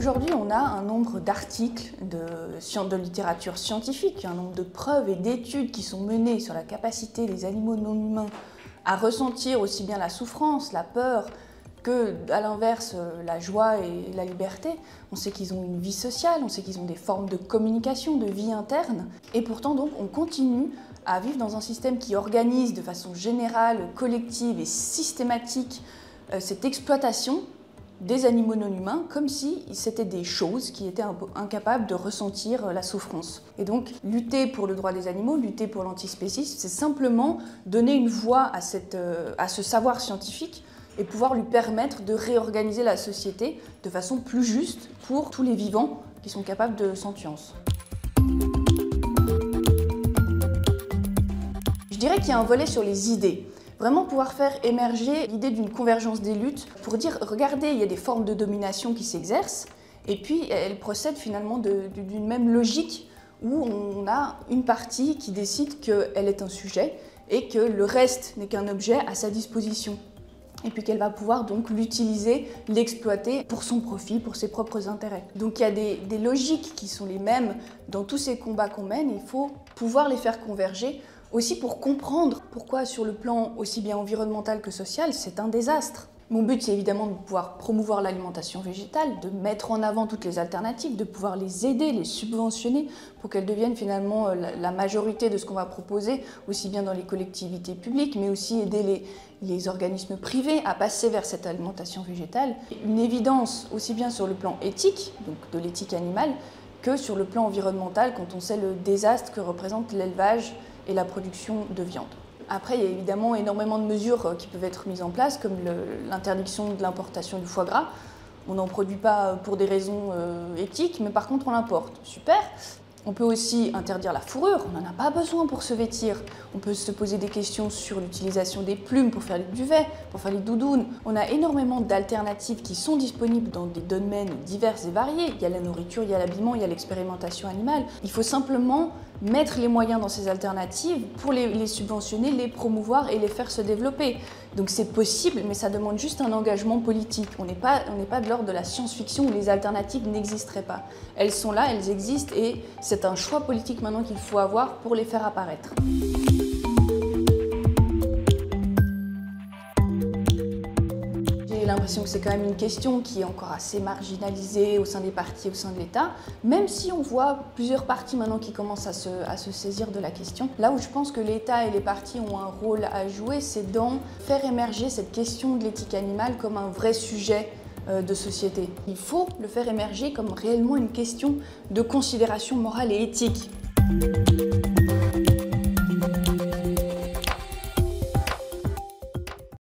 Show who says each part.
Speaker 1: Aujourd'hui, on a un nombre d'articles de littérature scientifique, un nombre de preuves et d'études qui sont menées sur la capacité des animaux non humains à ressentir aussi bien la souffrance, la peur, que, à l'inverse, la joie et la liberté. On sait qu'ils ont une vie sociale, on sait qu'ils ont des formes de communication, de vie interne. Et pourtant, donc, on continue à vivre dans un système qui organise de façon générale, collective et systématique cette exploitation des animaux non humains comme si c'était des choses qui étaient incapables de ressentir la souffrance. Et donc, lutter pour le droit des animaux, lutter pour l'antispécisme, c'est simplement donner une voix à ce savoir scientifique et pouvoir lui permettre de réorganiser la société de façon plus juste pour tous les vivants qui sont capables de sentience. Je dirais qu'il y a un volet sur les idées. Vraiment pouvoir faire émerger l'idée d'une convergence des luttes pour dire, regardez, il y a des formes de domination qui s'exercent et puis elles procèdent finalement d'une même logique où on a une partie qui décide qu'elle est un sujet et que le reste n'est qu'un objet à sa disposition. Et puis qu'elle va pouvoir donc l'utiliser, l'exploiter pour son profit, pour ses propres intérêts. Donc il y a des logiques qui sont les mêmes dans tous ces combats qu'on mène, il faut pouvoir les faire converger, aussi pour comprendre pourquoi sur le plan aussi bien environnemental que social, c'est un désastre. Mon but, c'est évidemment de pouvoir promouvoir l'alimentation végétale, de mettre en avant toutes les alternatives, de pouvoir les aider, les subventionner pour qu'elles deviennent finalement la majorité de ce qu'on va proposer, aussi bien dans les collectivités publiques, mais aussi aider les organismes privés à passer vers cette alimentation végétale. Une évidence aussi bien sur le plan éthique, donc de l'éthique animale, que sur le plan environnemental quand on sait le désastre que représente l'élevage et la production de viande. Après, il y a évidemment énormément de mesures qui peuvent être mises en place, comme l'interdiction de l'importation du foie gras. On n'en produit pas pour des raisons éthiques, mais par contre on l'importe. Super. On peut aussi interdire la fourrure, on n'en a pas besoin pour se vêtir. On peut se poser des questions sur l'utilisation des plumes pour faire les duvets, pour faire les doudounes. On a énormément d'alternatives qui sont disponibles dans des domaines divers et variés. Il y a la nourriture, il y a l'habillement, il y a l'expérimentation animale. Il faut simplement mettre les moyens dans ces alternatives pour les subventionner, les promouvoir et les faire se développer. Donc c'est possible, mais ça demande juste un engagement politique. On n'est pas de l'ordre de la science-fiction où les alternatives n'existeraient pas. Elles sont là, elles existent et c'est un choix politique maintenant qu'il faut avoir pour les faire apparaître. J'ai l'impression que c'est quand même une question qui est encore assez marginalisée au sein des partis, au sein de l'État, même si on voit plusieurs partis maintenant qui commencent à se saisir de la question. Là où je pense que l'État et les partis ont un rôle à jouer, c'est dans faire émerger cette question de l'éthique animale comme un vrai sujet de société. Il faut le faire émerger comme réellement une question de considération morale et éthique.